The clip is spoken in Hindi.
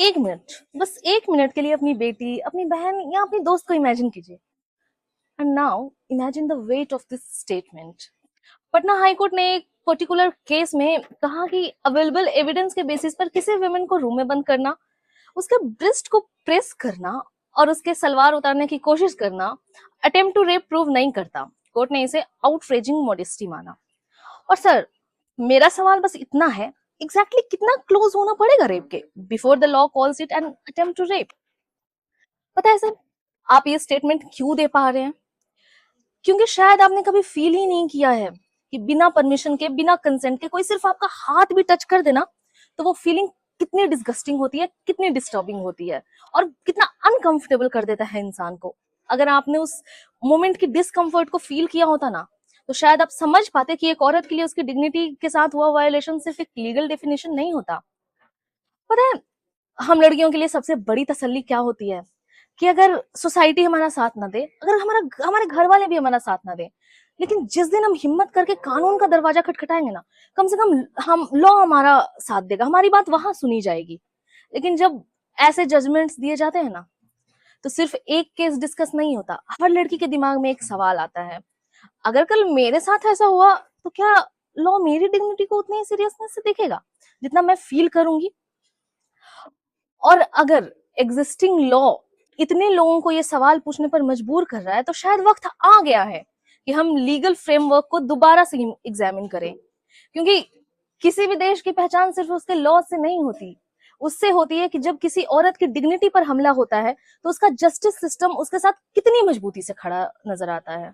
एक मिनट, बस एक मिनट के लिए अपनी बेटी, अपनी बहन या अपनी दोस्त को इमेजिन कीजिए। And now imagine the weight of this statement. Patna high court ने एक पर्टिकुलर केस में कहा कि अवेलेबल एविडेंस के बेसिस पर किसी वुमेन को रूम में बंद करना, उसके ब्रेस्ट को प्रेस करना और उसके सलवार उतारने की कोशिश करना अटेम्प्ट टू रेप प्रूव नहीं करता। कोर्ट ने इसे आउटरेजिंग मॉडेस्टी माना। और सर, मेरा सवाल बस इतना है, एग्जैक्टली कितना क्लोज होना पड़ेगा रेप के before the law calls it an attempt to rape? पता है सर, आप ये स्टेटमेंट क्यों दे पा रहे हैं? क्योंकि शायद आपने कभी फील ही नहीं किया है कि बिना परमिशन के, बिना कंसेंट के कोई सिर्फ आपका हाथ भी टच कर देना तो वो फीलिंग कितनी डिस्गस्टिंग होती है, कितनी डिस्टर्बिंग होती है और कितना अनकंफर्टेबल कर देता है इंसान को। अगर आपने उस मोमेंट की डिस्कंफर्ट को फील किया होता ना, तो शायद आप समझ पाते कि एक औरत के लिए उसकी डिग्निटी के साथ हुआ वायोलेशन सिर्फ एक लीगल डेफिनेशन नहीं होता। पता है, हम लड़कियों के लिए सबसे बड़ी तसल्ली क्या होती है कि अगर सोसाइटी हमारा साथ ना दे, अगर हमारे घर वाले भी हमारा साथ ना दे, लेकिन जिस दिन हम हिम्मत करके कानून का दरवाजा खटखटाएंगे ना, कम से कम हम लॉ हमारा साथ देगा, हमारी बात वहां सुनी जाएगी। लेकिन जब ऐसे जजमेंट्स दिए जाते हैं ना, तो सिर्फ एक केस डिस्कस नहीं होता, हर लड़की के दिमाग में एक सवाल आता है, अगर कल मेरे साथ ऐसा हुआ तो क्या लॉ मेरी डिग्निटी को उतनी सीरियसनेस से देखेगा जितना मैं फील करूंगी? और अगर एग्जिस्टिंग लॉ इतने लोगों को ये सवाल पूछने पर मजबूर कर रहा है, तो शायद वक्त आ गया है कि हम लीगल फ्रेमवर्क को दोबारा से एग्जामिन करें। क्योंकि किसी भी देश की पहचान सिर्फ उसके लॉ से नहीं होती, उससे होती है कि जब किसी औरत की डिग्निटी पर हमला होता है तो उसका जस्टिस सिस्टम उसके साथ कितनी मजबूती से खड़ा नजर आता है।